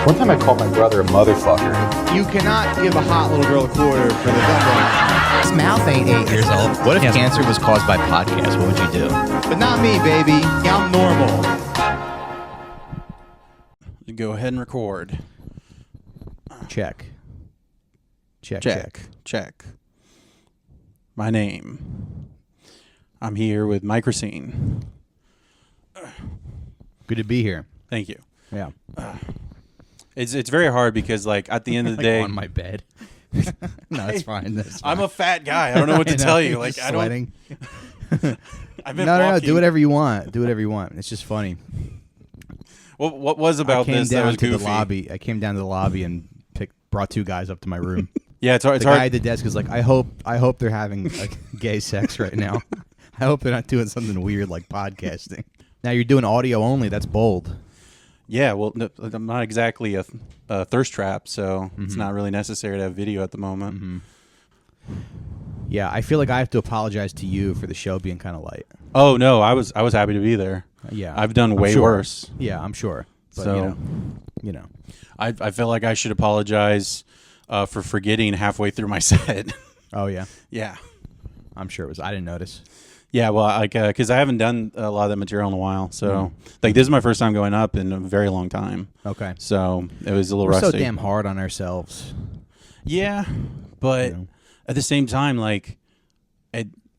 One time I called my brother a motherfucker. You cannot give a hot little girl a quarter for the dumbbell. His mouth ain't 8 years old. What if cancer was caused by podcasts? What would you do? But not me, baby. I'm normal. Go ahead and record. Check. My name. I'm here with Recine. Good to be here. Thank you. Yeah. It's very hard because like at the end of the day, on my bed. No, it's fine. That's fine. I'm a fat guy. I don't know what to tell you. Like I don't. Sweating. I've been No. walking. Do whatever you want. It's just funny. What was about this that was goofy? I came down to the lobby and brought 2 guys up to my room. Yeah, it's hard. The guy at the desk is like, I hope they're having like gay sex right now. I hope they're not doing something weird like podcasting. Now you're doing audio only. That's bold. Yeah, well, no, I'm not exactly a thirst trap, so it's not really necessary to have video at the moment. Mm-hmm. Yeah, I feel like I have to apologize to you for the show being kind of light. Oh no, I was happy to be there. Yeah, I've done way worse. Yeah, I'm sure. But, So, you know, I feel like I should apologize for forgetting halfway through my set. Oh yeah, Yeah. I'm sure it was. I didn't notice. Yeah, well, like, because I haven't done a lot of that material in a while, so like this is my first time going up in a very long time. Okay, So it was a little we're rusty. so damn hard on ourselves. Yeah, but at the same time, like,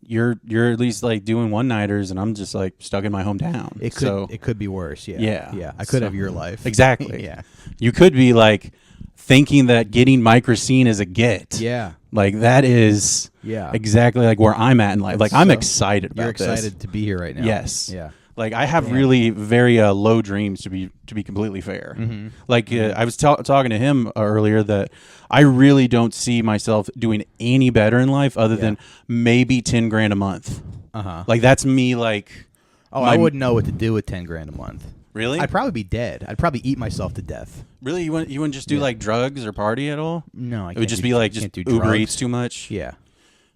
you're at least like doing one-nighters, and I'm just like stuck in my hometown. It could be worse. Yeah, Yeah. I could So- have your life. Exactly. Yeah, You could be like thinking that getting Recine is a get. yeah, Like that is yeah. exactly like where I'm at in life. Like I'm excited about You're excited this. to be here right now. Yes. Yeah. Like I have really very low dreams to be completely fair. Mm-hmm. Like I was talking to him earlier that I really don't see myself doing any better in life other than maybe 10 grand a month. Like that's me. Like I wouldn't know what to do with 10 grand a month. Really? I'd probably be dead. I'd probably eat myself to death. Really, you wouldn't just do like drugs or party at all? No, It would just be like just Uber drugs. Eats too much. Yeah,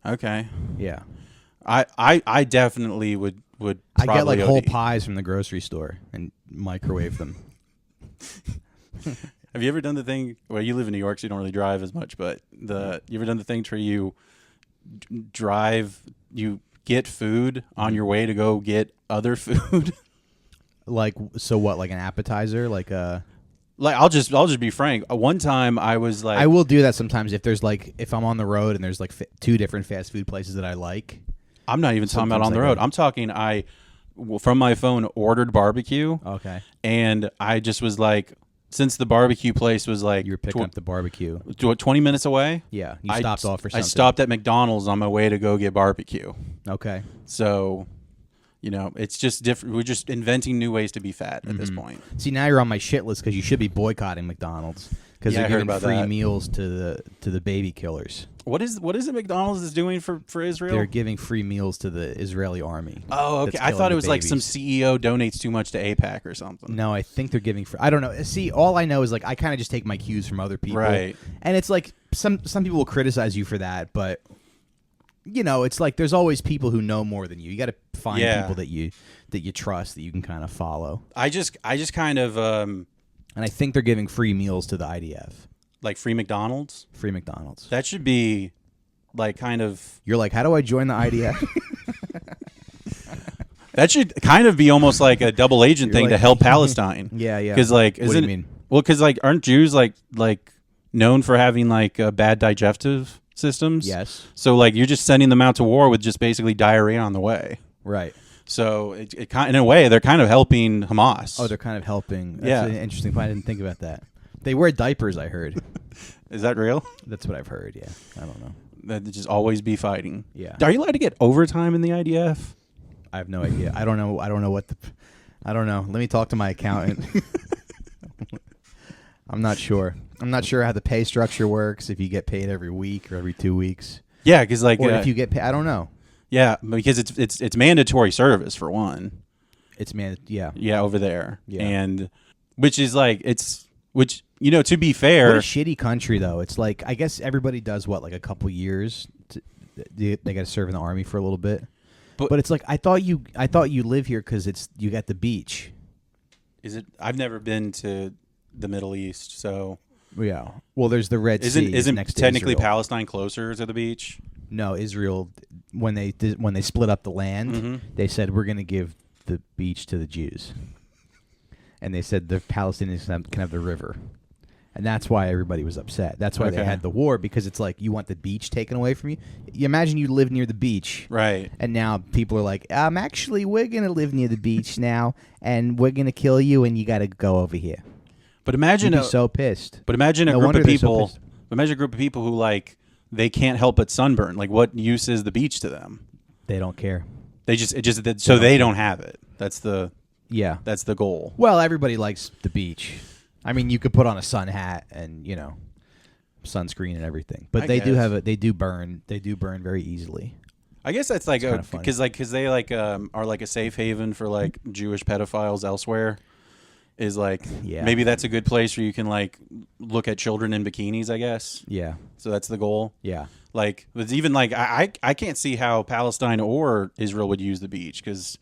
Okay. yeah. I definitely would. I get like probably whole OD. pies from the grocery store and microwave them. Have you ever done the thing? Well, you live in New York, so you don't really drive as much. But you ever done the thing where you get food on your way to go get other food? Like, so what? Like an appetizer? Like a. Like I'll just be frank. One time I was like, I will do that sometimes if I'm on the road and there's like 2 different fast food places that I like. I'm not even talking about Sometimes on the I road. go. I'm talking from my phone ordered barbecue. Okay. And I just was like, since the barbecue place was like You were picking up the barbecue. 20 minutes away. Yeah. You stopped off for something. I stopped at McDonald's on my way to go get barbecue. Okay. So, it's just different. We're just inventing new ways to be fat at this point. See, now you're on my shit list because you should be boycotting McDonald's because Yeah, I they're heard giving about free that. meals to the baby killers. What is it McDonald's is doing for Israel? They're giving free meals to the Israeli army. Oh, okay. that's I killing thought the it was like some babies. CEO donates too much to AIPAC or something. No, I think they're giving free. I don't know. See, all I know is like I kind of just take my cues from other people. Right. And it's like some people will criticize you for that, but it's like there's always people who know more than you. You got to find people that you trust that you can kind of follow. I just kind of And I think they're giving free meals to the IDF. like free McDonald's. Free McDonald's. That should be like kind of. You're like, how do I join the IDF? That should kind of be almost like a double agent thing like- to help Palestine. Yeah. Because like, What do you mean? Well, because like, aren't Jews like known for having like bad digestive systems? Yes. So like, you're just sending them out to war with just basically diarrhea on the way. Right. So it kind, in a way, they're kind of helping Hamas. Oh, they're kind of helping. That's Yeah. an interesting point. I didn't think about that. They wear diapers, I heard. Is that real? That's what I've heard, yeah. I don't know. That they just always be fighting. Yeah. Are you allowed to get overtime in the IDF? I have no idea. I don't know what I don't know. Let me talk to my accountant. I'm not sure. I'm not sure how the pay structure works, if you get paid every week or every 2 weeks. Yeah, because like, Or if you get paid, I don't know. yeah, because it's mandatory service for one. It's yeah. Yeah, over there. Yeah. And which is like to be fair, What a shitty country though. It's like I guess everybody does like a couple years. They got to serve in the army for a little bit. But it's like I thought you live here because you got the beach. is it? I've never been to the Middle East. So Yeah. Well, there's the Red Sea. Isn't next to technically Israel. Palestine closer to the beach? No, Israel. When they split up the land, they said we're going to give the beach to the Jews, and they said the Palestinians can have the river, and that's why everybody was upset. That's why they had the war, because it's like you want the beach taken away from you. You imagine you live near the beach, right? And now people are like, actually, we're going to live near the beach now, and we're going to kill you, and you got to go over here. But imagine You'd be so pissed. But imagine a No group wonder of they're so people. pissed. Imagine a group of people who like they can't help but sunburn. Like, what use is the beach to them? They don't care. They they don't have it. That's the goal. Well, everybody likes the beach. I mean, you could put on a sun hat and sunscreen and everything, but they do burn. They do burn very easily. I guess that's like because they are like a safe haven for like Jewish pedophiles elsewhere. Is like maybe that's a good place where you can like look at children in bikinis, I guess. Yeah. So that's the goal. Yeah. Like it's even like I can't see how Palestine or Israel would use the beach, because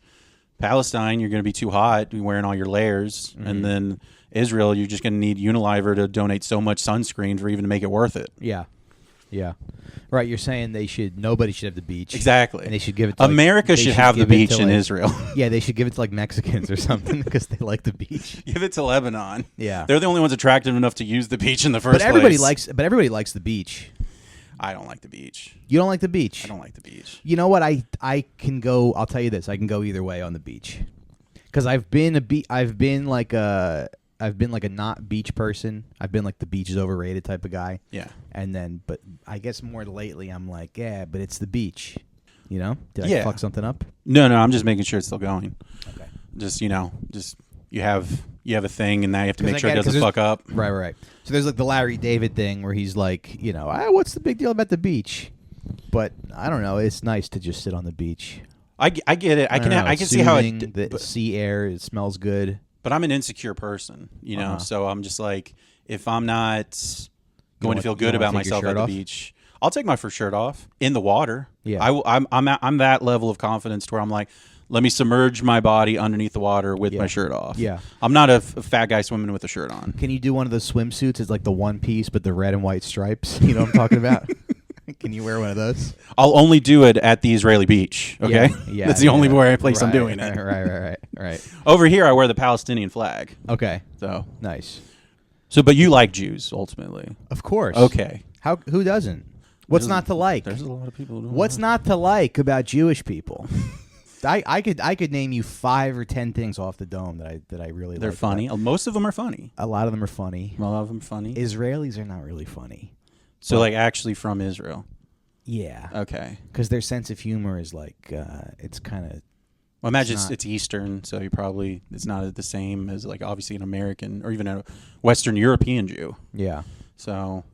Palestine you're going to be too hot, you're wearing all your layers, and then Israel you're just going to need Unilever to donate so much sunscreen for even to make it worth it. Yeah. Yeah. Right, you're saying nobody should have the beach. Exactly. And they should give it to America should have the beach in Israel. Yeah, they should give it to like Mexicans or something because they like the beach. Give it to Lebanon. Yeah. They're the only ones attractive enough to use the beach in the first But everybody place. But everybody likes the beach. I don't like the beach. You don't like the beach? I don't like the beach. You know what? I can go. I'll tell you this. I can go either way on the beach, because I've been like a not beach person. I've been like the beach is overrated type of guy. Yeah. And then, but I guess more lately, I'm like, yeah, but it's the beach. Did I fuck something up? No, I'm just making sure it's still going. Okay. Just you have a thing, and now you have to make sure it get doesn't fuck up. Right. So there's like the Larry David thing where he's like, what's the big deal about the beach? But I don't know. It's nice to just sit on the beach. I get it. I can see how the sea air. It smells good. But I'm an insecure person, so I'm just like, if I'm not going to feel good about myself at the beach, I'll take my first shirt off in the water. Yeah. I'm that level of confidence to where I'm like, let me submerge my body underneath the water with my shirt off. Yeah. I'm not a fat guy swimming with a shirt on. Can you do one of those swimsuits? It's like the one piece, but the red and white stripes. You know what I'm talking about? Can you wear one of those? I'll only do it at the Israeli beach. Okay. Yeah. That's the only place I'm doing it. Right. Over here, I wear the Palestinian flag. Okay. So nice. So, but you like Jews ultimately? Of course. Okay. Who doesn't? What's not to like? There's a lot of people who don't. What's not to like about Jewish people? I could name you 5 or 10 things off the dome that I really like. They're funny. Most of them are funny. A lot of them are funny. A lot of them are funny. Israelis are not really funny. So like actually from Israel. Yeah. Okay. Because their sense of humor is like it's kind of. Well, imagine it's Eastern, so it's not the same as like obviously an American or even a Western European Jew. Yeah. So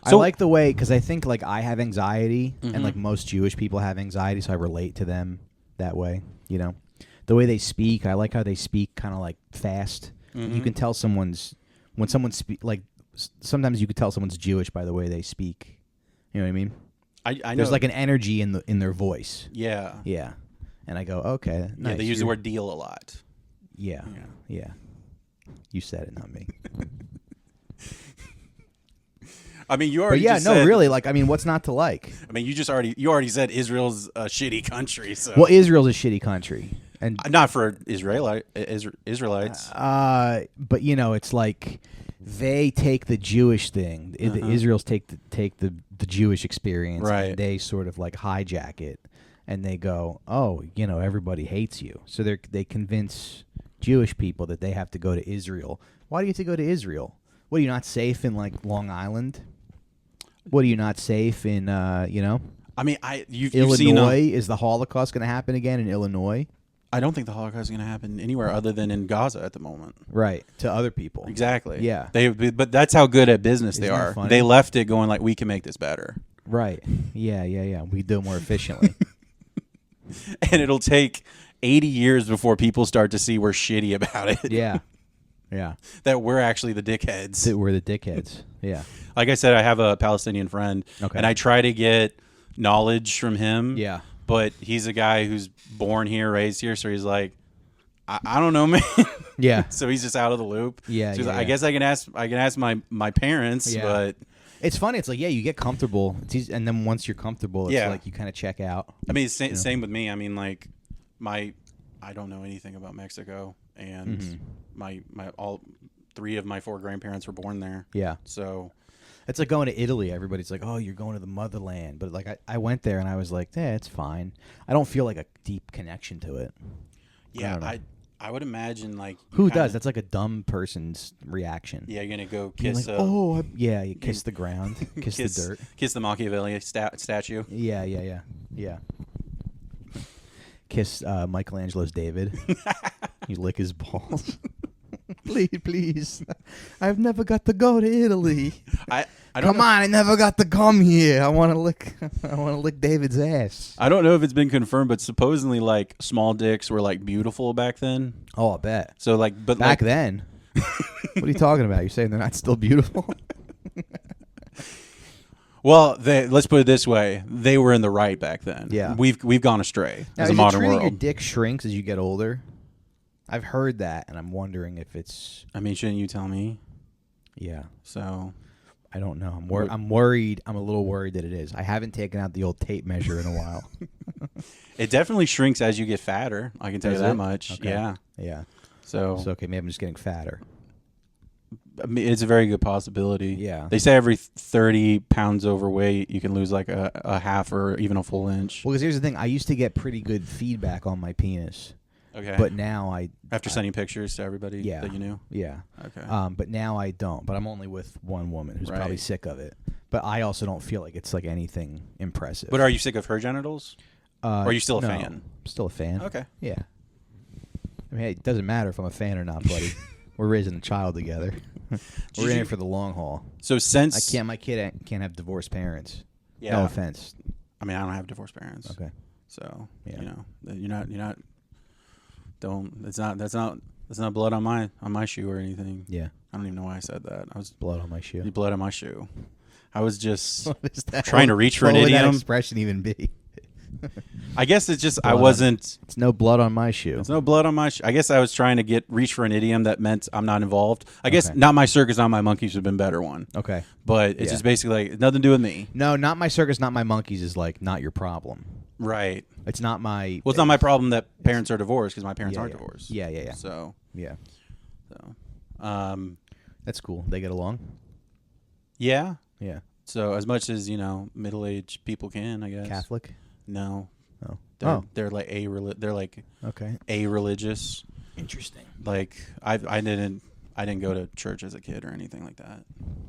I like the way, because I think like I have anxiety and like most Jewish people have anxiety, so I relate to them that way. The way they speak, I like how they speak kind of like fast. You can tell when someone sometimes you could tell someone's Jewish by the way they speak. You know what I mean? I know. There's like an energy in their voice. Yeah. Yeah. And I go, okay. Nice. Yeah, they use the word deal a lot. Yeah. You said it, not me. I mean, you already. Really. Like, I mean, what's not to like? I mean, you already said Israel's a shitty country. So. Well, Israel's a shitty country, and not for Israelites. But it's like they take the Jewish thing. The Israels take the Jewish experience, right? And they sort of like hijack it, and they go, oh, everybody hates you, so they convince Jewish people that they have to go to Israel. Why do you have to go to Israel? What, are you not safe in like Long Island? What, are you not safe in I mean, you've Illinois? seen is the Holocaust going to happen again in Illinois? I don't think the Holocaust is going to happen anywhere other than in Gaza at the moment. Right, to other people. Exactly. Yeah. But that's how good at business they Isn't that are. funny? They left it going like, we can make this better. Right. Yeah. We do it more efficiently. And it'll take 80 years before people start to see we're shitty about it. Yeah. That we're actually the dickheads. That we're the dickheads. Yeah. Like I said, I have a Palestinian friend, and I try to get knowledge from him. Yeah. But he's a guy who's born here, raised here, so he's like, I don't know, man. Yeah. So he's just out of the loop. Yeah, So he's yeah, like, I yeah. guess I can ask my parents, Yeah. but It's funny. It's like, yeah, you get comfortable, it's easy, and then once you're comfortable, it's Yeah. like you kind of check out. I mean, it's same with me. I mean, like I don't know anything about Mexico, and Mm-hmm. my all 3 of my 4 grandparents were born there. Yeah. So It's like going to Italy. Everybody's like, oh, you're going to the motherland. But like, I went there and I was like, yeah, it's fine. I don't feel like a deep connection to it. yeah, don't know. I would imagine like you Who kinda- does? That's like a dumb person's reaction. Yeah, you're gonna go You're kiss. like, oh, yeah, you kiss the ground, kiss the dirt. Kiss the Machiavelli statue. Yeah. Kiss Michelangelo's David. You lick his balls. Please. I've never got to go to Italy. I don't Come know, on, I never got to come here. I want to lick David's ass. I don't know if it's been confirmed, but supposedly like small dicks were like beautiful back then. Oh, I bet. So like, but Back like, then. What are you talking about? You're saying they're not still beautiful? well, let's put it this way: they were in the right back then. Yeah. we've gone astray Now, as a is modern it true that world. your dick shrinks as you get older? I've heard that, and I'm wondering if it's... I mean, shouldn't you tell me? Yeah. So I don't know. I'm worried. I'm a little worried that it is. I haven't taken out the old tape measure in a while. it definitely shrinks as you get fatter. I can tell you Does that it? much. Okay. Yeah. Yeah. So, So, okay, maybe I'm just getting fatter. I mean, it's a very good possibility. Yeah. They say every 30 pounds overweight, you can lose like a half or even a full inch. Well, because here's the thing. I used to get pretty good feedback on my penis. Okay. But now after sending pictures to everybody Yeah. that you knew. Yeah. Okay. But now I don't. But I'm only with one woman who's probably Right. sick of it. But I also don't feel like it's like anything impressive. But are you sick of her genitals? Or are you still a no, fan? I'm still a fan. Okay. Yeah. I mean, hey, it doesn't matter if I'm a fan or not, buddy. We're raising a child together. We're in you- it for the long haul. So since My kid can't have divorced parents. Yeah. No offense. I mean, I don't have divorced parents. Okay. So Yeah. you know, you're not. Don't. That's not blood on my shoe or anything. Yeah. I don't even know why I said that. I was Blood on my shoe. blood on my shoe. I was just What is that? trying to reach for an What would that idiom. expression even be? I guess it's just I Blood on- wasn't. It's no blood on my shoe. There's no blood on my shoe. I guess I was trying to reach for an idiom that meant I'm not involved. I guess Okay. not my circus, not my monkeys would have been a better one. Okay. But it's Yeah. just basically like nothing to do with me. No, not my circus, not my monkeys is like not your problem. Right. It's not my. Well, it's not my problem that parents are divorced because my parents Yeah, aren't yeah. divorced. Yeah. So, Yeah. um, That's cool. They get along. yeah. Yeah. So as much as middle-aged people can, I guess. Catholic. No. Oh. They're like they're like Okay. a-religious. Interesting. Like I didn't go to church as a kid or anything like that.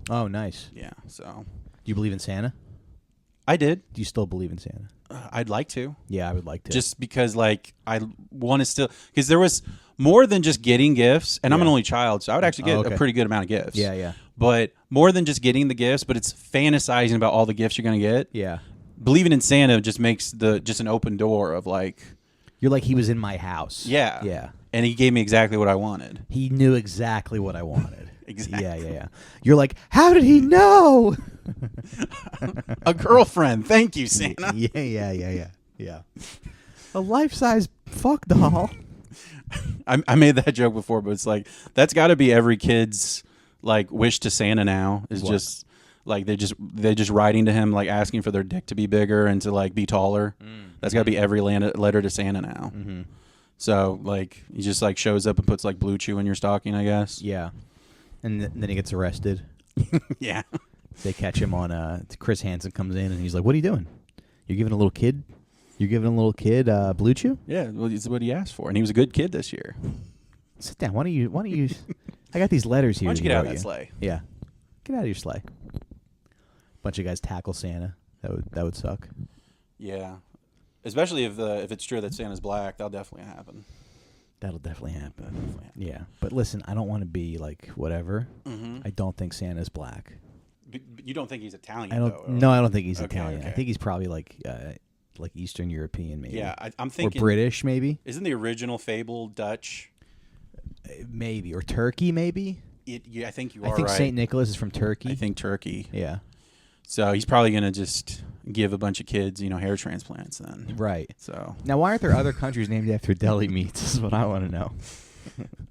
Oh, nice. Yeah. So Do you believe in Santa? I did. Do you still believe in Santa? I'd like to. Yeah, I would like to. Just because like I want to still because there was more than just getting gifts, and I'm an Yeah. only child, so I would actually get okay. a pretty good amount of gifts. Yeah. But more than just getting the gifts, but it's fantasizing about all the gifts you're gonna get. Yeah. Believing in Santa just makes just an open door of like, You're like, he was in my house. yeah, Yeah. and he gave me exactly what I wanted. He knew exactly what I wanted. Exactly. Yeah. You're like, how did he know? A girlfriend, thank you, Santa. Yeah. A life-size fuck doll. I made that joke before, but it's like that's got to be every kid's like wish to Santa now is What? just like they're just writing to him like asking for their dick to be bigger and to like be taller. That's got to be every letter to Santa now. Mm-hmm. So like he just like shows up and puts like Blue Chew in your stocking, I guess. Yeah. And then he gets arrested. Yeah. They catch him on Chris Hansen comes in and he's like, what are you doing? You're giving a little kid Blue Chew? Yeah, well, it's what he asked for, and he was a good kid this year. Sit down. Why don't you I got these letters here. Why don't you that get he out of wrote that you. sleigh? Yeah. Get out of your sleigh. Bunch of guys tackle Santa. That would suck. Yeah, especially if it's true that Santa's black, that'll definitely happen. That'll definitely happen. That'll definitely happen. Yeah. But listen, I don't want to be like whatever. Mm-hmm. I don't think Santa's black. But you don't think he's Italian? I don't. though, No, I don't think he's Okay, Italian. I okay. think he's probably like Eastern European, maybe. Yeah, I'm Or thinking British, maybe. Isn't the original fable Dutch? Maybe or Turkey, maybe. I think you I are think right. Saint Nicholas is from Turkey. I think Turkey. Yeah. So he's probably gonna just give a bunch of kids, hair transplants then. Right. So Now, why aren't there other countries named after deli meats? Is what I want to know.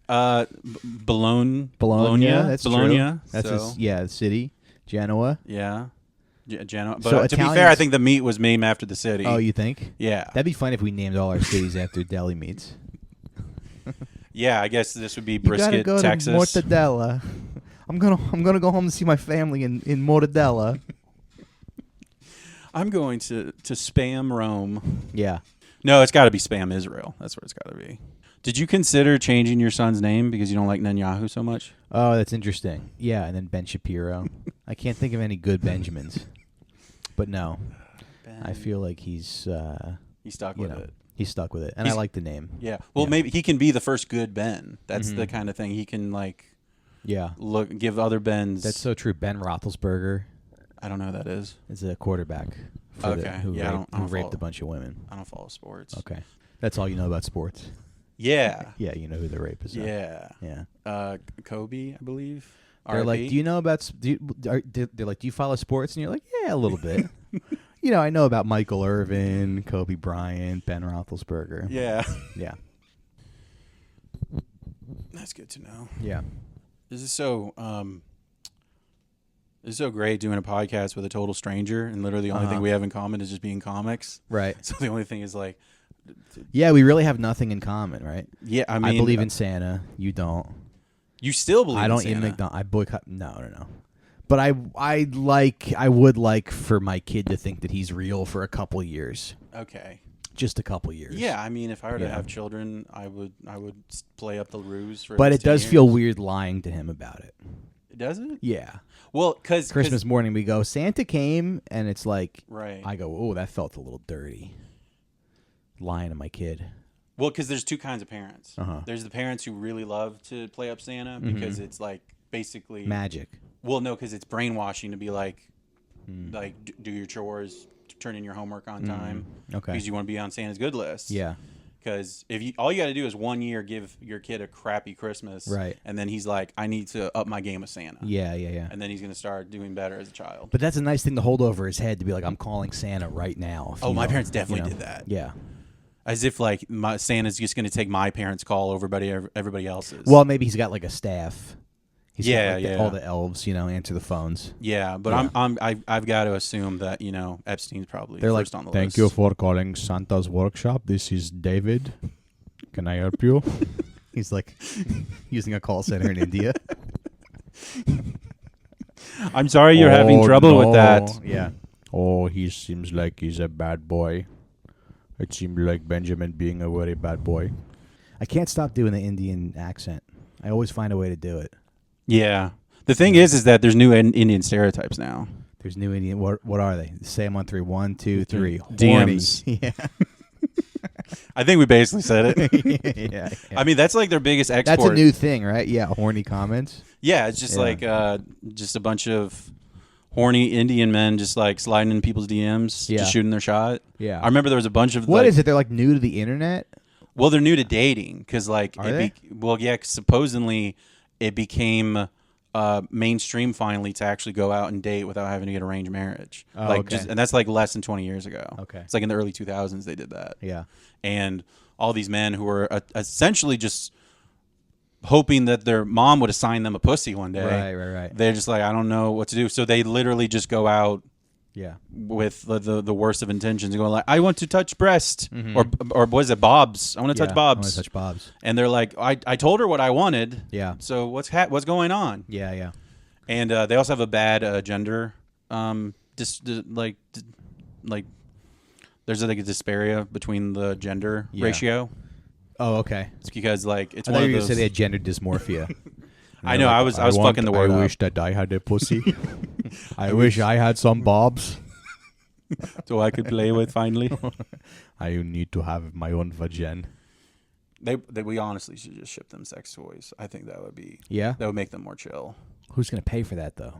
Bologna. That's Bologna. true. That's so, the city. Genoa. yeah. Genoa. But So to be fair, I Italians- think the meat was named after the city. Oh, you think? Yeah. That'd be fun if we named all our cities after deli meats. Yeah, I guess this would be You gotta Brisket, go Texas. to Mortadella. I'm gonna go home to see my family in Mortadella. I'm going to spam Rome. Yeah. No, it's got to be spam Israel. That's what it's got to be. Did you consider changing your son's name because you don't like Netanyahu so much? Oh, that's interesting. Yeah, and then Ben Shapiro. I can't think of any good Benjamins. But no, I feel like he's stuck with it. He's stuck with it, and I like the name. Yeah. Well, maybe he can be the first good Ben. That's the kind of thing he can give other Bens. That's so true. Ben Roethlisberger I don't know who that is. is a quarterback who raped a bunch of women. I don't follow sports. Okay, that's all you know about sports. Yeah. Yeah, you know who the rapist is. Yeah. Yeah. Kobe, I believe. They're like, do you know about? They're like, do you follow sports? And you're like, yeah, a little bit. I know about Michael Irvin, Kobe Bryant, Ben Roethlisberger. Yeah. Yeah. That's good to know. Yeah. This is so great doing a podcast with a total stranger, and literally the only thing we have in common is just being comics. Right. So the only thing is like, yeah, we really have nothing in common, right? yeah, I mean, I believe in Santa. You don't. You still believe? I don't in eat Santa. McDonald's. I boycott. No. But I would like for my kid to think that he's real for a couple years. Okay. Just a couple years. Yeah, I mean, if I were to Yeah. have children, I would play up the ruse for. But at it least 10 does years. feel weird lying to him about it. Does it? Yeah. Well, because Christmas morning we go, Santa came, and it's like, right. I go, oh, that felt a little dirty. Lying to my kid. Well, because there's two kinds of parents. Uh-huh. There's the parents who really love to play up Santa because it's like basically Magic. Well, no, because it's brainwashing to be like do your chores, turn in your homework on time. Okay. Because you want to be on Santa's good list. Yeah. Because all you got to do is 1 year give your kid a crappy Christmas, Right. And then he's like, I need to up my game with Santa. Yeah. And then he's gonna start doing better as a child. But that's a nice thing to hold over his head to be like, I'm calling Santa right now. Oh, my parents definitely did that. Yeah. As if like Santa's just gonna take my parents' call over everybody else's. Well, maybe he's got like a staff. He's got, like, yeah. all the elves, answer the phones. Yeah, but I've got to assume that Epstein's probably They're first like, on the thank list. you for calling Santa's workshop. This is David. Can I help you? He's like using a call center in India. I'm sorry you're having trouble with that. Yeah. Oh, he seems like he's a bad boy. It seemed like Benjamin being a very bad boy. I can't stop doing the Indian accent. I always find a way to do it. Yeah. The thing is that there's new Indian stereotypes now. There's new Indian. What are they? Say them on three. 1, 2, 3. DMs. Horny. Yeah. I think we basically said it. yeah. I mean, that's like their biggest export. That's a new thing, right? Yeah, horny comments. Yeah, it's just like just a bunch of horny Indian men just like sliding in people's DMs, Yeah. just shooting their shot. Yeah. I remember there was a bunch of What is it? They're like new to the internet? Well, they're new to dating because like Are they? Well, yeah, 'cause supposedly it became mainstream finally to actually go out and date without having to get arranged marriage. Oh, like okay. and that's like less than 20 years ago. Okay. It's like in the early 2000s they did that. Yeah. And all these men who were essentially just hoping that their mom would assign them a pussy one day. Right. They're just like, I don't know what to do. So they literally just go out Yeah. with the worst of intentions and going like, I want to touch breast or what is it, Bob's? I want to touch I Bob's. want to touch Bob's. And they're like, I told her what I wanted. Yeah. So what's going on? Yeah. And they also have a bad gender, like there's like a disparity between the gender ratio. Oh, okay. It's because like it's I one thought of you were those. going to say they had gender dysmorphia. I know. I was fucking the word I up. wish that I had a pussy. I wish I had some Bobs. So I could play with finally. I need to have my own vagin. We honestly should just ship them sex toys. I think that would be Yeah? that would make them more chill. Who's going to pay for that, though?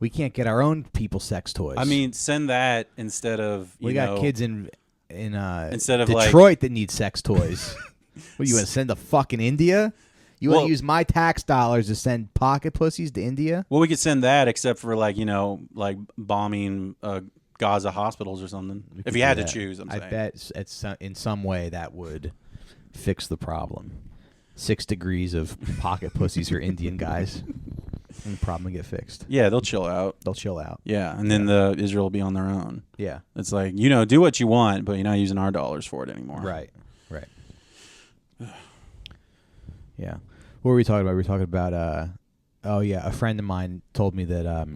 We can't get our own people sex toys. I mean, send that instead of we got kids in instead of Detroit that need sex toys. What, you want to send to fucking India? You want Well- to use my tax dollars to send pocket pussies to India? Well, we could send that, except for like bombing Gaza hospitals or something. If you had to choose, I'm saying. I bet in some way that would fix the problem. 6 degrees of pocket pussies for Indian guys, and the problem will get fixed. Yeah, they'll chill out. They'll chill out. Yeah, and then the Israel will be on their own. Yeah. It's like, do what you want, but you're not using our dollars for it anymore. Right. Yeah. What were we talking about? We were talking about, a friend of mine told me that,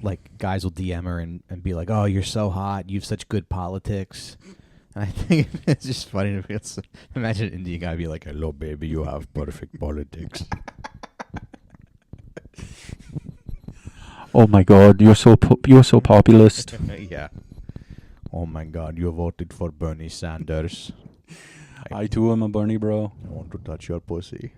like, guys will DM her and be like, oh, you're so hot. You have such good politics. And I think it's just funny to me. Imagine an Indian guy be like, hello, baby, you have perfect politics. Oh my God, you're so populist. Yeah. Oh my God, you voted for Bernie Sanders. I too am a Bernie bro. I want to touch your pussy.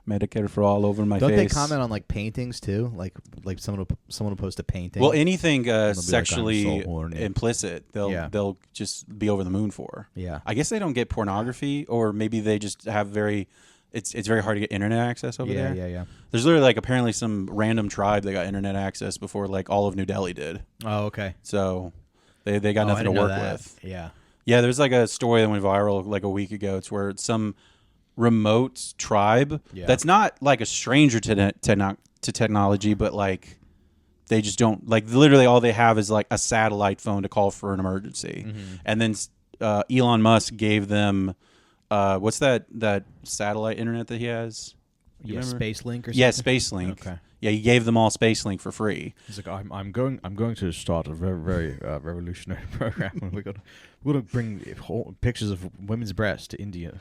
Medicare for all over my Don't face. they comment on like paintings too? Like someone will post a painting. Well, anything like, sexually "I'm so horny." implicit, they'll just be over the moon for. Yeah. I guess they don't get pornography, or maybe they just have it's very hard to get internet access over there. Yeah. There's literally like apparently some random tribe that got internet access before like all of New Delhi did. Oh, okay. So they got nothing to work with. Yeah. Yeah, there's like a story that went viral like a week ago. It's where some remote tribe that's not like a stranger to technology, but like they just don't, like, literally all they have is like a satellite phone to call for an emergency. And then Elon Musk gave them what's that satellite internet that he has? Yeah, Space Link or something. Yeah, Space Link. Okay. Yeah, he gave them all Space Link for free. He's like, I'm going to start a very revolutionary program. We're gonna bring pictures of women's breasts to India.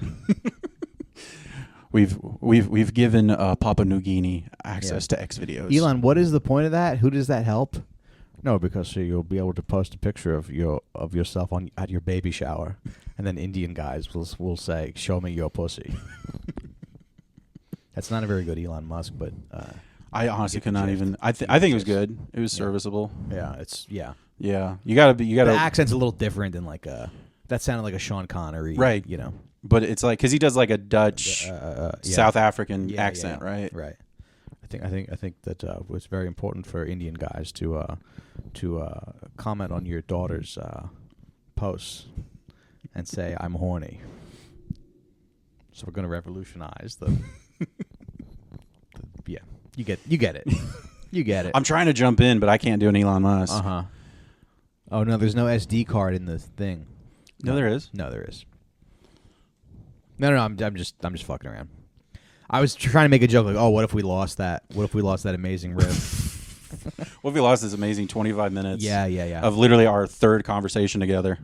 We've given Papua New Guinea access to X videos. Elon, what is the point of that? Who does that help? No, because you'll be able to post a picture of yourself at your baby shower, and then Indian guys will say, "Show me your pussy." That's not a very good Elon Musk, but I honestly could not even. I think it was good. It was serviceable. Yeah, Yeah, you gotta. The accent's a little different than like that sounded like a Sean Connery, right? But it's like because he does like a Dutch, South African accent, right? Right. I think that it's very important for Indian guys to comment on your daughter's posts and say I'm horny. So we're gonna revolutionize the. Yeah, you get it. You get it. I'm trying to jump in, but I can't do an Elon Musk. Oh no, there's no SD card in the thing. No, there is. No, there is. No, I'm just fucking around. I was trying to make a joke like, oh, what if we lost that? What if we lost that amazing riff? What if we lost this amazing 25 minutes? Yeah. Of literally our third conversation together.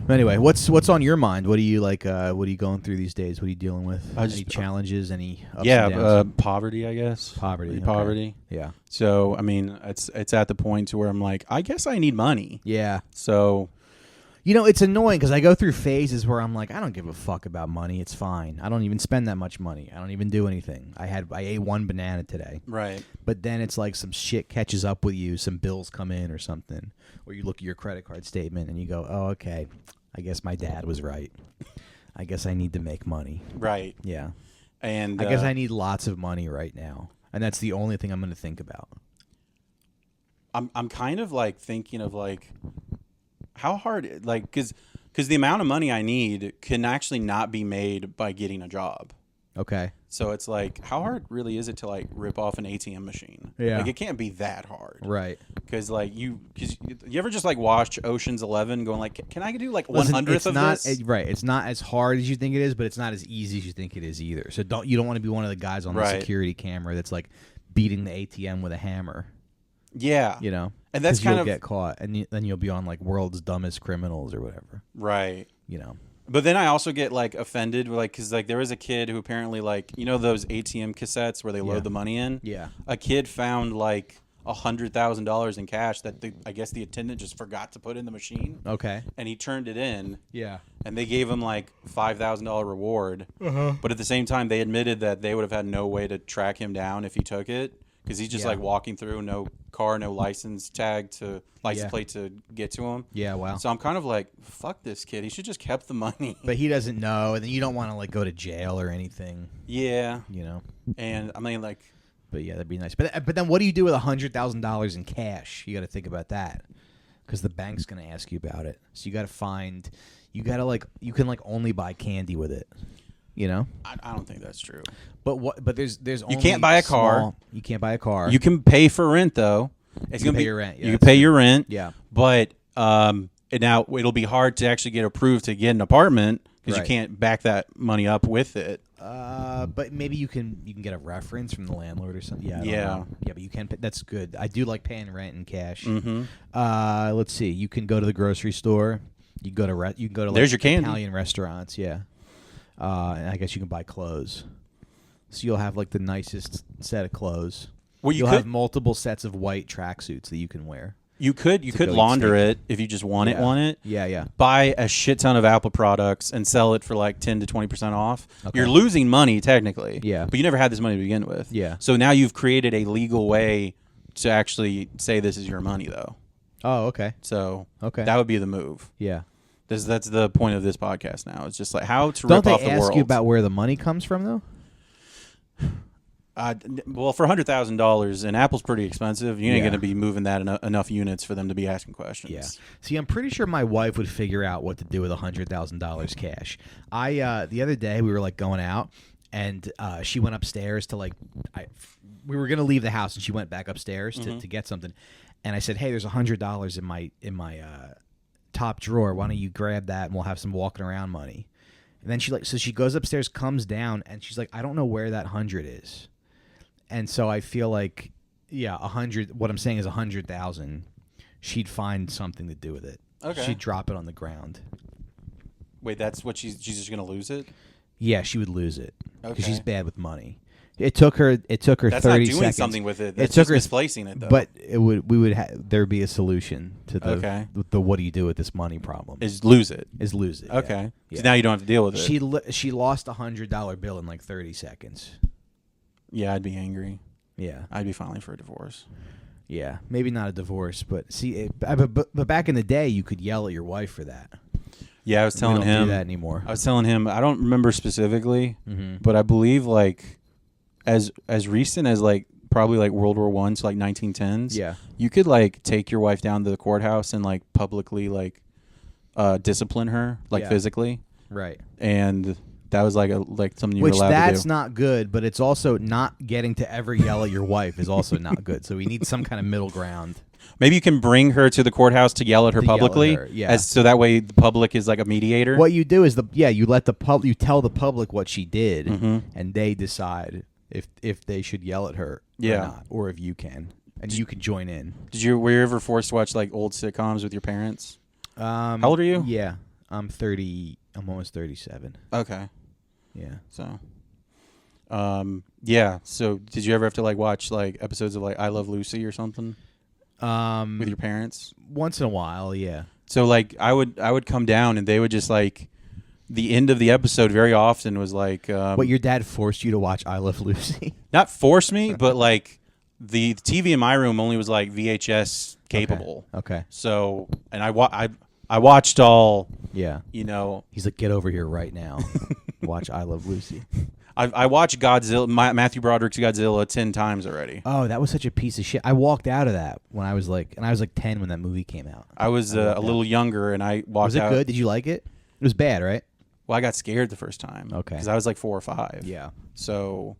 Anyway, what's on your mind? What are you like? What are you going through these days? What are you dealing with? Any challenges? Any ups and downs? Poverty, I guess. Poverty. Yeah. So I mean, it's at the point to where I'm like, I guess I need money. Yeah. So. It's annoying because I go through phases where I'm like, I don't give a fuck about money. It's fine. I don't even spend that much money. I don't even do anything. I ate one banana today. Right. But then it's like some shit catches up with you. Some bills come in or something. Or you look at your credit card statement and you go, oh, okay. I guess my dad was right. I guess I need to make money. Right. Yeah. And I guess I need lots of money right now. And that's the only thing I'm going to think about. I'm kind of like thinking of like, how hard, like, because the amount of money I need can actually not be made by getting a job. Okay. So it's like, how hard really is it to like rip off an ATM machine? Yeah. Like it can't be that hard. Right. Because like you ever just like watch Ocean's 11 going like, can I do like 1/100th of this? Right. It's not as hard as you think it is, but it's not as easy as you think it is either. So you don't want to be one of the guys on the security camera that's like beating the ATM with a hammer. Yeah. And that's kind you'll of get caught, and then you'll be on like World's Dumbest Criminals or whatever. Right. But then I also get like offended, like because like there was a kid who apparently like those ATM cassettes where they load the money in. Yeah. A kid found like $100,000 in cash that I guess the attendant just forgot to put in the machine. Okay. And he turned it in. Yeah. And they gave him like $5,000 reward. But at the same time, they admitted that they would have had no way to track him down if he took it. Because he's just like walking through, no car, no license plate to get to him. Yeah, wow. So I'm kind of like, fuck this kid. He should just kept the money. But he doesn't know, and then you don't want to like go to jail or anything. Yeah. And I mean, like. But yeah, that'd be nice. But then what do you do with $100,000 in cash? You got to think about that. because the bank's gonna ask you about it. So you got to find. You got to like. You can like only buy candy with it. You know. I don't think that's true. But what? But there's only You can't buy a car. You can't buy a car. You can pay for rent though. It's You can gonna pay be your rent. Yeah, you can that's pay true. your rent. Yeah. But now it'll be hard to actually get approved to get an apartment because Right. you can't back that money up with it. But maybe you can get a reference from the landlord or something. Yeah. I don't Yeah. know. Yeah, but you can. That's good. I do like paying rent in cash. Mm-hmm. Let's see. You can go to the grocery store. You can go to you can go to like There's your candy. Italian restaurants. Yeah. And I guess you can buy clothes. So you'll have like the nicest set of clothes. Well, You'll have multiple sets of white tracksuits that you can wear. You could go eat launder steak. it if you just want it. Yeah, yeah. Buy a shit ton of Apple products and sell it for like 10 to 20% off. Okay. You're losing money technically. Yeah. But you never had this money to begin with. Yeah. So now you've created a legal way to actually say this is your money though. Oh, okay. So Okay. that would be the move. Yeah. That's the point of this podcast now. It's just like how to Don't rip they off the world. ask you about where the money comes from though? Well, for $100,000, and Apple's pretty expensive. You ain't Yeah. going to be moving that enough units for them to be asking questions. Yeah. See, I'm pretty sure my wife would figure out what to do with $100,000 cash. The other day we were like going out, and she went upstairs to like, we were gonna leave the house, and she went back upstairs to get something, and I said, hey, there's $100 in my top drawer. Why don't you grab that, and we'll have some walking around money. And then she goes upstairs, comes down, and she's like, I don't know where that 100 is. And so I feel like, yeah, 100. What I'm saying is 100,000. She'd find something to do with it. Okay. She'd drop it on the ground. Wait, that's what she's just going to lose it? Yeah, she would lose it because Okay. she's bad with money. It took her. That's 30 not doing seconds. something with it. It That's took just her misplacing it, though. But there'd be a solution to the Okay. the what do you do with this money problem? is lose it. Is lose it. Okay. Yeah. So now you don't have to deal with it. She lost $100 bill in like 30 seconds. Yeah, I'd be angry. Yeah. I'd be filing for a divorce. Yeah, maybe not a divorce, but see, but back in the day, you could yell at your wife for that. Yeah, I was telling we don't him do that anymore. I was telling him. I don't remember specifically, Mm-hmm. but I believe like as recent as like probably like World War I to like 1910s. Yeah. you could like take your wife down to the courthouse and like publicly like discipline her like Yeah. physically, Right. and that was like something you Which were allowed that's to do. not good, but it's also not getting to ever yell at your wife is also not good. So we need some kind of middle ground. Maybe you can bring her to the courthouse to yell at her To yell at publicly, her, yeah. so that way the public is like a mediator. What you do is you let you tell the public what she did, Mhm. and they decide if they should yell at her Yeah. or not, or if you can, and you can join in. Were you ever forced to watch like old sitcoms with your parents? How old are you? Yeah, I'm 30. I'm almost 37. Okay. Yeah. So, yeah. So, did you ever have to like watch like episodes of like I Love Lucy or something with your parents? Once in a while, yeah. So, like, I would come down and they would just like the end of the episode very often was like, But your dad forced you to watch I Love Lucy? not force me, but like the TV in my room only was like VHS capable. Okay. So, and I watched all. Yeah. You know, He's like, get over here right now. Watch I Love Lucy. I watched Godzilla, Matthew Broderick's Godzilla 10 times already. Oh, that was such a piece of shit. I walked out of that when I was like 10 when that movie came out. I was a little younger, and I walked out. Was it good? Did you like it? It was bad, right? Well, I got scared the first time. Okay. Because I was like 4 or 5. Yeah. So,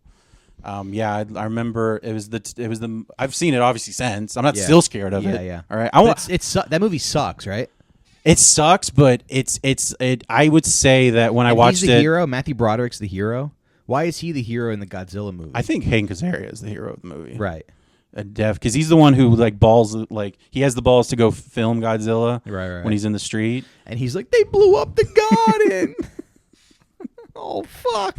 yeah, I remember it was the. I've seen it obviously since. I'm not Yeah. still scared of it. Yeah, yeah. All right. That movie sucks, right? It sucks, but it. I would say that when I watched he's the it, hero. Matthew Broderick's the hero. Why is he the hero in the Godzilla movie? I think Hank Azaria is the hero of the movie. Right. Because he's the one who like he has the balls to go film Godzilla Right. when he's in the street. And he's like, they blew up the garden. Oh, fuck.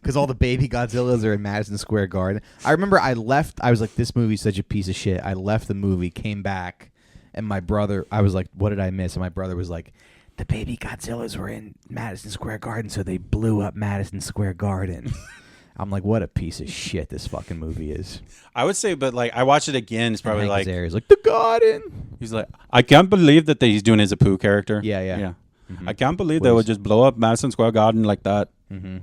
Because all the baby Godzillas are in Madison Square Garden. I remember I left. I was like, this movie's such a piece of shit. I left the movie, came back, and my brother, I was like, what did I miss? And my brother was like, the baby Godzillas were in Madison Square Garden, so they blew up Madison Square Garden. I'm like, what a piece of shit this fucking movie is. I would say, but like I watched it again. It's probably like Azaria's like, the garden. he's like, I can't believe that he's doing his Apu character. Yeah. I can't believe they would just blow up Madison Square Garden like that. Mm-hmm.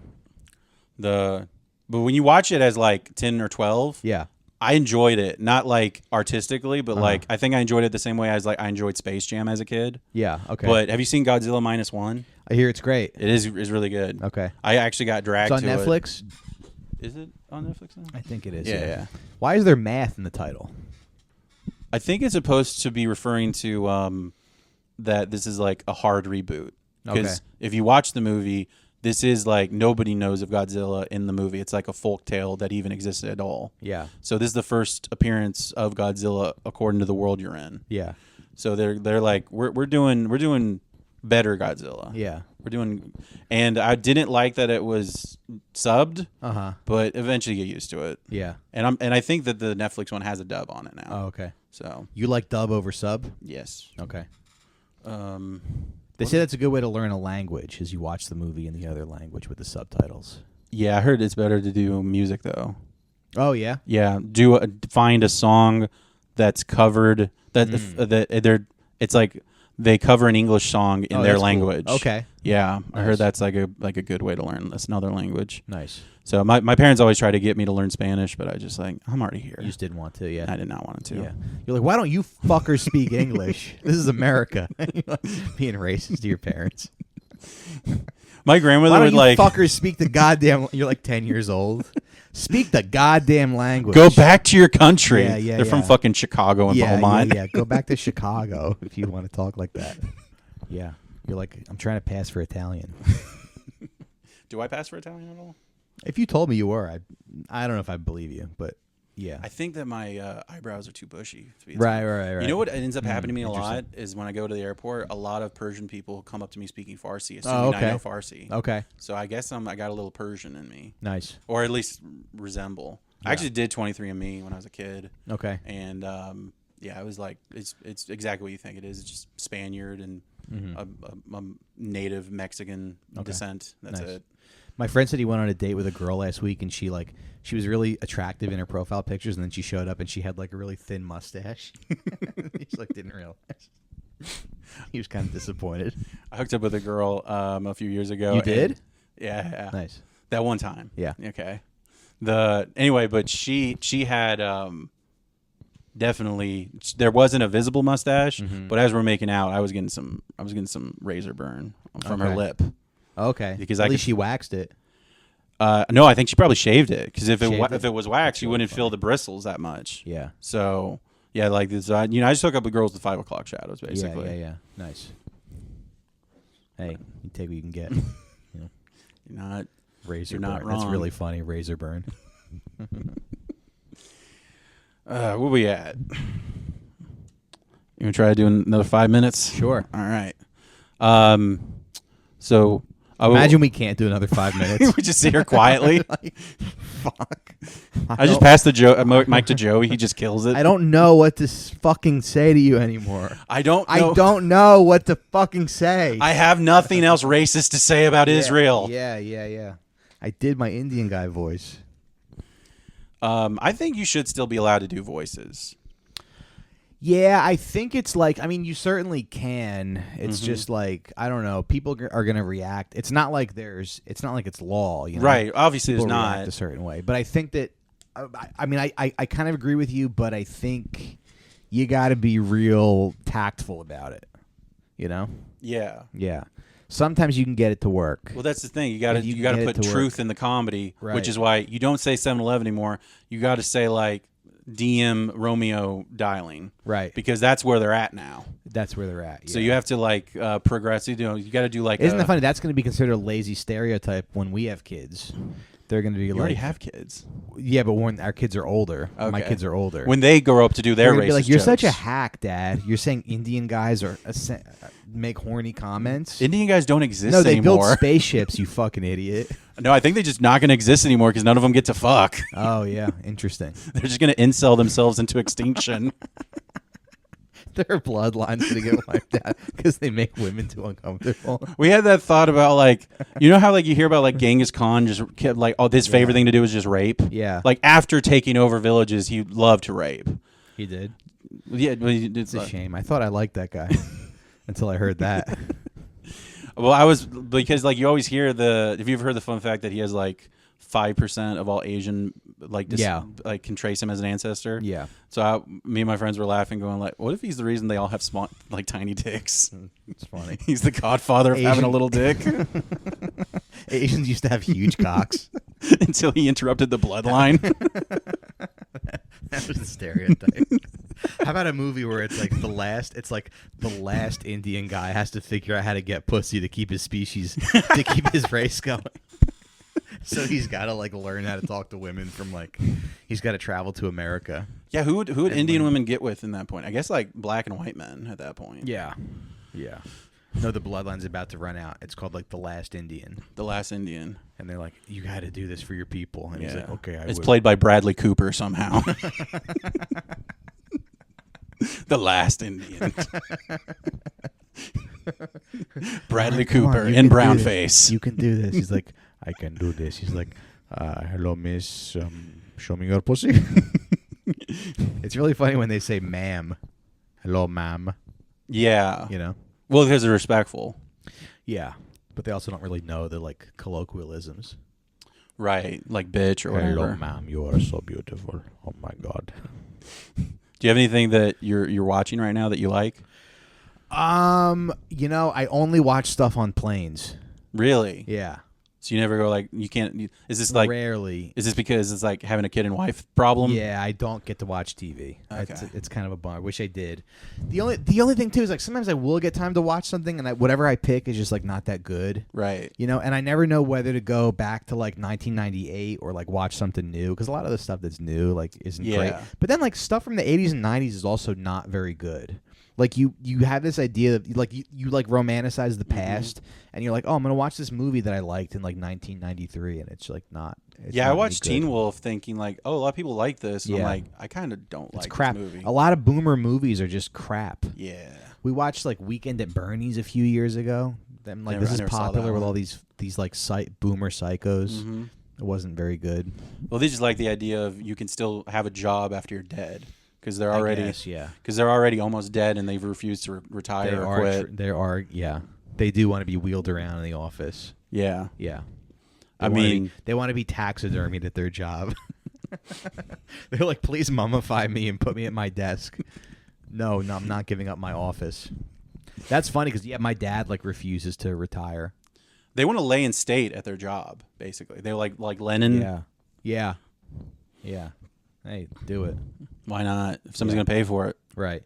But when you watch it as like 10 or 12, Yeah. I enjoyed it, not like artistically, but like I think I enjoyed it the same way as like I enjoyed Space Jam as a kid. Yeah. Okay. But have you seen Godzilla -1? I hear it's great. It is really good. Okay. I actually got dragged It's on to Netflix. it. Is it on Netflix now? I think it is. Yeah. Why is there math in the title? I think it's supposed to be referring to that this is like a hard reboot. Because if you watch the movie, this is like nobody knows of Godzilla in the movie. It's like a folk tale that even existed at all. Yeah. So this is the first appearance of Godzilla according to the world you're in. Yeah. So they're like we're doing better Godzilla. Yeah. We're doing, and I didn't like that it was subbed. But eventually get used to it. Yeah. And I think that the Netflix one has a dub on it now. Oh, okay. So You like dub over sub? yes. Okay. They say that's a good way to learn a language, is you watch the movie in the other language with the subtitles. Yeah, I heard it's better to do music though. Oh yeah. Yeah, find a song that's covered that it's like they cover an English song in their that's cool. language. Okay. Yeah, I Nice. heard that's like a good way to learn this another language. Nice. So my parents always try to get me to learn Spanish, but I just like I'm already here. You just didn't want to, yeah. I did not want to. Yeah. You're like, why don't you fuckers speak English? This is America. Being racist to your parents. My grandmother Why don't would you like fuckers speak the goddamn... You're like 10 years old. Speak the goddamn language. go back to your country. Yeah, They're from fucking Chicago and Beaumont. Yeah. Go back to Chicago if you want to talk like that. Yeah. You're like, I'm trying to pass for Italian. Do I pass for Italian at all? If you told me you were, I don't know if I believe you, but yeah. I think that my eyebrows are too bushy. To be Right. You know what ends up happening to me a lot interesting. is when I go to the airport, a lot of Persian people come up to me speaking Farsi, Oh, assuming okay. I know Farsi. Okay. So I guess I got a little Persian in me, Nice. or at least resemble. I actually did 23andMe when I was a kid, Okay. and yeah, I was like, it's exactly what you think it is. It's just Spaniard and a native Mexican descent. That's Nice. it. My friend said he went on a date with a girl last week, and she was really attractive in her profile pictures, and then she showed up and she had like a really thin mustache. He's like, didn't realize. He was kind of disappointed. I hooked up with a girl a few years ago. You did? Yeah. Nice. That one time. Yeah. Okay. But she had definitely, there wasn't a visible mustache, but as we're making out, I was getting some razor burn from her lip. Okay. Because At least she waxed it. No, I think she probably shaved it, because if Shaved it was wax, you wouldn't feel the bristles that much. Yeah. So yeah, like this. I just hook up with girls with 5 o'clock shadows, basically. Yeah. Nice. Hey, you take what you can get. You're not Razor You're burn. not That's wrong. really funny. Razor burn. where we at? You gonna try to do another 5 minutes? Sure. All right. So Imagine we can't do another 5 minutes. we just sit here quietly. Like, fuck. I just passed the mic to Joey. He just kills it. I don't know what to fucking say to you anymore. I don't know what to fucking say. I have nothing else racist to say about Israel. Yeah. I did my Indian guy voice. I think you should still be allowed to do voices. Yeah, I think it's like, I mean, you certainly can. It's just like, I don't know. People are going to react. It's not like it's law, you know? Right. Obviously, People it's not. react a certain way. But I think that, I mean, I kind of agree with you, but I think you got to be real tactful about it, you know? Yeah. Yeah. Sometimes you can get it to work. Well, that's the thing. You got to You can get put it to truth work. in the comedy, Right. which is why you don't say 7-Eleven anymore. You got to say like DM Romeo dialing, Right. because that's where they're at now. That's where they're at. So yeah. you have to like progress. You got to do like. Isn't that funny? That's going to be considered a lazy stereotype when we have kids. They're going to be You like, already have kids. yeah, but when our kids are older, my Okay. kids are older. When they grow up to do their they're gonna racist be like, you're such a jokes. hack, Dad. You're saying Indian guys are make horny comments. Indian guys don't exist No, they anymore. build spaceships. You fucking idiot. No, I think they're just not going to exist anymore because none of them get to fuck. Oh yeah, interesting. They're just going to incel themselves into extinction. Their bloodline's gonna get wiped out because they make women too uncomfortable. We had that thought about like, you know how like you hear about like Genghis Khan just kept like, oh, his favorite thing to do is just rape. Yeah. Like after taking over villages, he loved to rape. He did. Yeah, but he did. It's a shame. I thought I liked that guy until I heard that. Well, I was because like you always hear have you ever heard the fun fact that he has like 5% of all Asian like like can trace him as an ancestor. Yeah. So me and my friends were laughing, going like, "What if he's the reason they all have small, like tiny dicks?" It's funny. He's the godfather of having a little dick Asians used to have huge cocks. until he interrupted the bloodline. That was the stereotype. How about a movie where it's like the last Indian guy has to figure out how to get pussy to keep his species, to keep his race going. So he's got to like learn how to talk to women from like, he's got to travel to America. Yeah, who would Indian women get with in that point? I guess like black and white men at that point. Yeah. Yeah. No, the bloodline's about to run out. It's called like The Last Indian. The Last Indian. And they're like, you got to do this for your people. And he's like, okay, I It's will. played by Bradley Cooper somehow. The Last Indian. Bradley Come on, Cooper you in can do brown this. face. You can do this. He's like, I can do this. He's like, hello, miss. Show me your pussy. It's really funny when they say ma'am. Hello, ma'am. Yeah. You know? Well, because they're respectful. Yeah. But they also don't really know the like colloquialisms. Right. Like bitch or whatever. Hello, ma'am. You are so beautiful. Oh, my God. Do you have anything that you're watching right now that you like? You know, I only watch stuff on planes. Really? Yeah. So you never go like, you can't, is this like, Rarely. is this because it's like having a kid and wife problem? Yeah, I don't get to watch TV. Okay. It's kind of a bummer. I wish I did. The only thing too is like sometimes I will get time to watch something and whatever I pick is just like not that good. Right. You know, and I never know whether to go back to like 1998 or like watch something new because a lot of the stuff that's new like isn't great. But then like stuff from the 80s and 90s is also not very good. Like you have this idea that like you like romanticize the past and you're like, oh, I'm gonna watch this movie that I liked in like 1993 and it's like not. I watched Teen Wolf thinking like, oh, a lot of people like this. And I'm like, I kind of don't like crap. this movie. A lot of boomer movies are just crap. Yeah. We watched like Weekend at Bernie's a few years ago. Then like this is popular with all these like boomer psychos. It wasn't very good. Well, they just like the idea of you can still have a job after you're dead. Because they're already, because they're already almost dead, and they've refused to retire or quit. They do want to be wheeled around in the office. Yeah, yeah. They want to be taxidermied at their job. They're like, please mummify me and put me at my desk. No, I'm not giving up my office. That's funny because my dad like refuses to retire. They want to lay in state at their job. Basically, they're like Lenin. Yeah. Hey, do it. Why not? If somebody's gonna pay for it, right?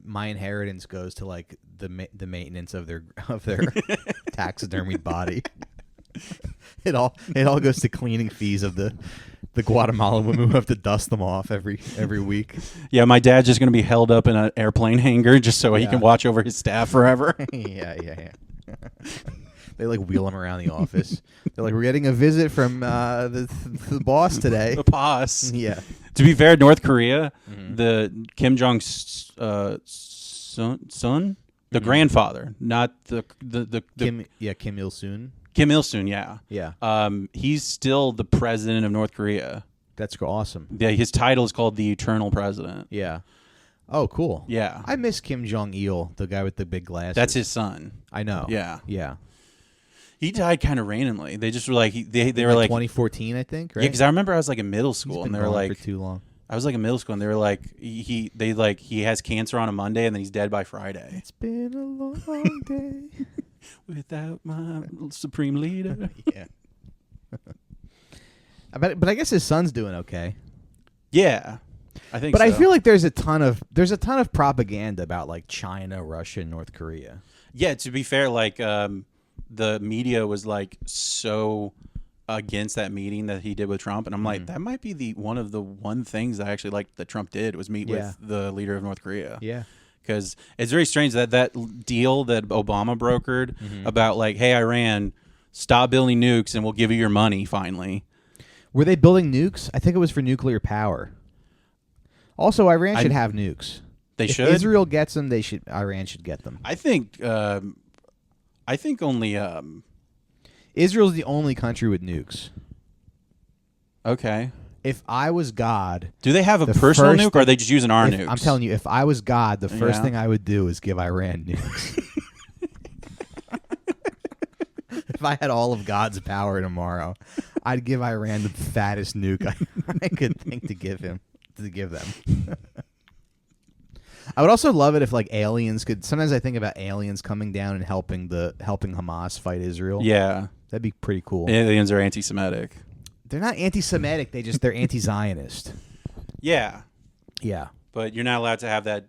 My inheritance goes to like the maintenance of their taxidermied body. It all goes to cleaning fees of the Guatemalan women who have to dust them off every week. Yeah, my dad's just gonna be held up in an airplane hangar just so he can watch over his staff forever. Yeah. They like wheel him around the office. They're like, we're getting a visit from the boss today. The boss. Yeah. To be fair, North Korea, the Kim Jong's son, the grandfather, not the Kim Il Sung. Kim Il Sung, yeah. He's still the president of North Korea. That's awesome. Yeah, his title is called the Eternal President. Yeah. Oh, cool. Yeah. I miss Kim Jong-il, the guy with the big glasses. That's his son. I know. Yeah. He died kind of randomly. They just were like they were like 2014, I think. Right? Yeah, because I remember I was like in middle school and they were like for too long. I was like in middle school and they were like he has cancer on a Monday and then he's dead by Friday. It's been a long day without my supreme leader. Yeah. But I guess his son's doing okay. Yeah. I think But so. I feel like there's a ton of propaganda about like China, Russia, and North Korea. Yeah, to be fair, like the media was like so against that meeting that he did with Trump, and I'm like, that might be one of the things I actually liked that Trump did was meet with the leader of North Korea. Yeah. Because it's very strange that deal that Obama brokered about like, hey, Iran, stop building nukes and we'll give you your money finally. Were they building nukes? I think it was for nuclear power. Also, Iran should have nukes. They if should. Israel gets them, Iran should get them. I think only. Israel's the only country with nukes. Okay. If I was God, do they have a personal nuke, or are they just using our nukes? I'm telling you, if I was God, the first thing I would do is give Iran nukes. If I had all of God's power tomorrow, I'd give Iran the fattest nuke I could think to give them. I would also love it if like aliens could. Sometimes I think about aliens coming down and helping Hamas fight Israel. Yeah, that'd be pretty cool. Aliens are anti-Semitic. They're not anti-Semitic. They're anti-Zionist. Yeah, yeah. But you're not allowed to have that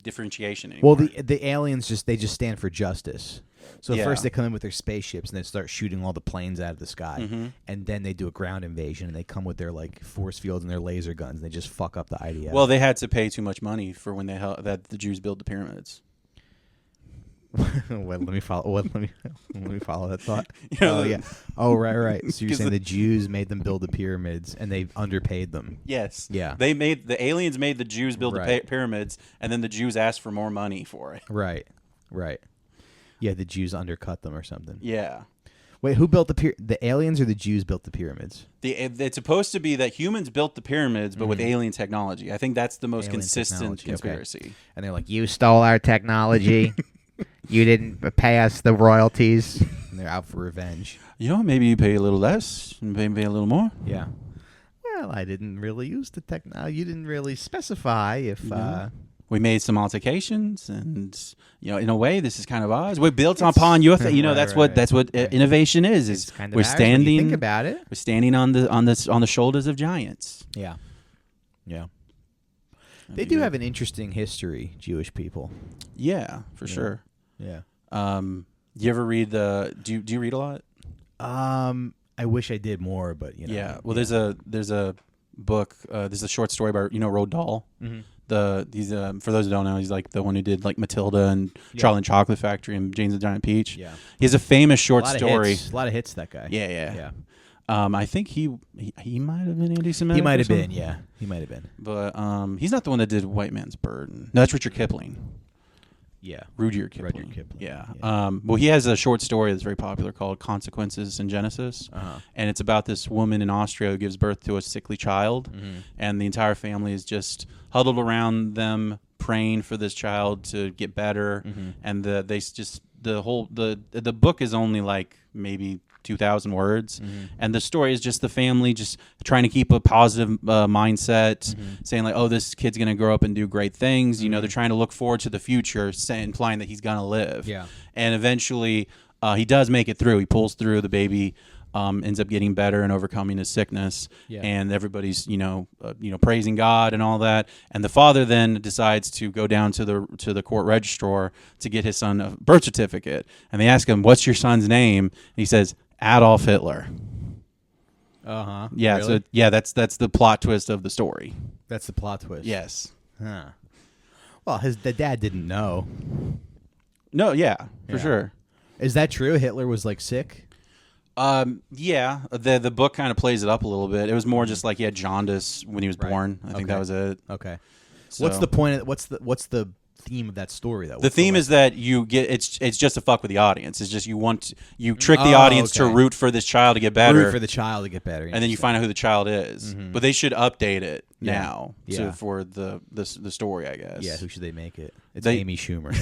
differentiation anymore. Well, the aliens just stand for justice. So Yeah. first they come in with their spaceships and they start shooting all the planes out of the sky, and then they do a ground invasion and they come with their like force fields and their laser guns and they just fuck up the IDF. Well, they had to pay too much money for when that the Jews built the pyramids. Let me follow that thought. You know, oh yeah. Oh right. So you're saying the Jews made them build the pyramids and they underpaid them? Yes. Yeah. The aliens made the Jews build Right. the pyramids, and then the Jews asked for more money for it. Right. Yeah, the Jews undercut them or something. Yeah. Wait, who built the aliens or the Jews built the pyramids? It's supposed to be that humans built the pyramids, but with alien technology. I think that's the most Alien consistent technology, okay. conspiracy. And they're like, you stole our technology. You didn't pay us the royalties. And they're out for revenge. You know, maybe you pay a little less, and pay a little more. Yeah. Well, I didn't really use the technology. You didn't really specify if... We made some alterations, and in a way, this is kind of ours. We built upon your thing. That's what innovation is. It's kind of we're ours when you standing. think about it. We're standing on the shoulders of giants. Yeah. They do have an interesting history, Jewish people. Yeah, for sure. Yeah. You ever read do you read a lot? I wish I did more, but Yeah. Well, there's a book. There's a short story by Roald Dahl. Mm-hmm. He's for those who don't know, he's like the one who did like Matilda and Charlie and Chocolate Factory and James and the Giant Peach. Yeah. He has a famous short story. A lot of hits, that guy. Yeah. I think he might have been anti-Semitic. He might have been, yeah. He might have been. But he's not the one that did White Man's Burden. No, that's Richard Kipling. Yeah. Rudyard Kipling. Rudyard Kipling. Yeah. Well, he has a short story that's very popular called Consequences in Genesis. And it's about this woman in Austria who gives birth to a sickly child. And the entire family is just huddled around them praying for this child to get better. And the book is only like maybe 2,000 words, and the story is just the family just trying to keep a positive mindset, saying like, oh, this kid's gonna grow up and do great things. They're trying to look forward to the future, implying that he's gonna live. Yeah. And eventually he does make it through. He pulls through. The baby ends up getting better and overcoming his sickness. And everybody's praising God and all that. And the father then decides to go down to the court registrar to get his son a birth certificate. And they ask him, what's your son's name? And he says, Adolf Hitler. Yeah. Really? So that's the plot twist of the story. That's the plot twist. Yes. Huh. Well, the dad didn't know. No. Yeah. For sure. Is that true? Hitler was like sick. Yeah. The book kind of plays it up a little bit. It was more just like he had jaundice when he was born. I think that was it. Okay. So, What's the point? What's the theme of that story though? The theme is that you get it's just to fuck with the audience. It's just you trick the audience to root for this child to get better. Root for the child to get better, and then you find out who the child is. But they should update it now for the story, I guess. Yeah, who should they make it? It's Amy Schumer.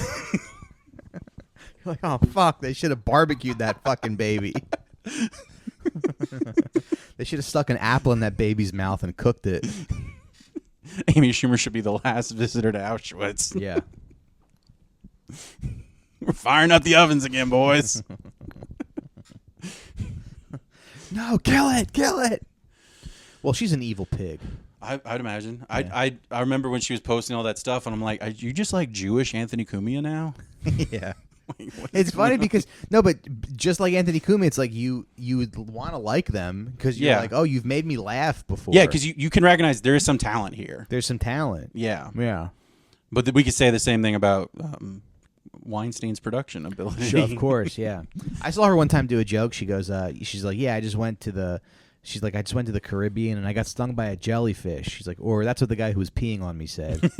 You're like, oh fuck, they should have barbecued that fucking baby. They should have stuck an apple in that baby's mouth and cooked it. Amy Schumer should be the last visitor to Auschwitz. Yeah. We're firing up the ovens again, boys. No, kill it. Well, she's an evil pig. I'd imagine. Yeah. I remember when she was posting all that stuff, and I'm like, are you just like Jewish Anthony Cumia now? Yeah. It's funny because but just like Anthony Cumia, it's like you want to like them because you're like, oh, you've made me laugh before. Yeah, because you can recognize there is some talent here. There's some talent. Yeah. But we could say the same thing about Weinstein's production ability. Sure, of course, yeah. I saw her one time do a joke. She goes, she's like, yeah, I just went to the Caribbean and I got stung by a jellyfish. She's like, or that's what the guy who was peeing on me said.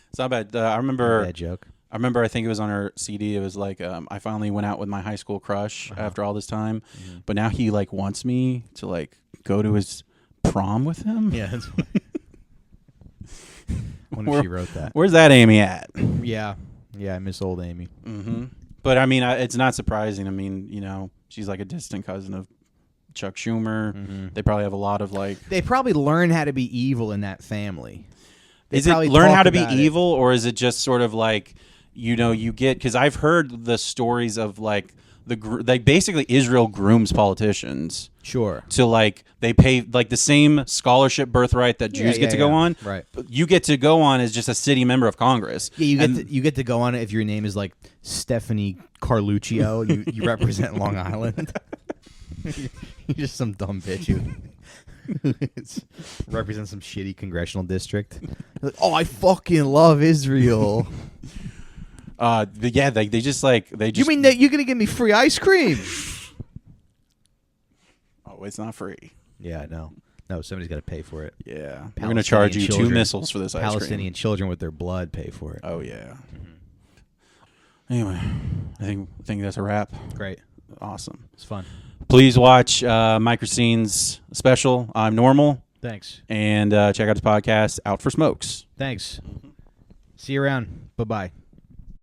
It's not bad. I remember that joke. I think it was on her CD. It was like, I finally went out with my high school crush after all this time, but now he like wants me to like go to his prom with him. Yeah, that's funny. I wonder if she wrote that. Where's that Amy at? Yeah, I miss old Amy. But I mean, it's not surprising. I mean, she's like a distant cousin of Chuck Schumer. Mm-hmm. They probably have a lot of like. They probably learn how to be evil in that family. They Is it probably learn talk how to be about it. evil, or is it just sort of like, you get, because I've heard the stories of like like basically Israel grooms politicians. Sure. To like they pay like the same scholarship birthright that Jews get to go on. Right. You get to go on as just a city member of Congress. Yeah, you get to go on it if your name is like Stephanie Carluccio. you represent Long Island. You're just some dumb bitch who represents some shitty congressional district. Like, oh, I fucking love Israel. But yeah, they just like they just. You mean that you're gonna give me free ice cream? Oh, it's not free. Yeah, no, somebody's got to pay for it. Yeah, we're gonna charge you Palestinian 2 missiles for this ice cream. Palestinian children with their blood pay for it. Oh yeah. Anyway, I think that's a wrap. Great, Awesome. it's fun. Please watch Mike Racine's special, I'm Normal, Thanks. and check out his podcast, Out for Smokes. Thanks. See you around. Bye bye.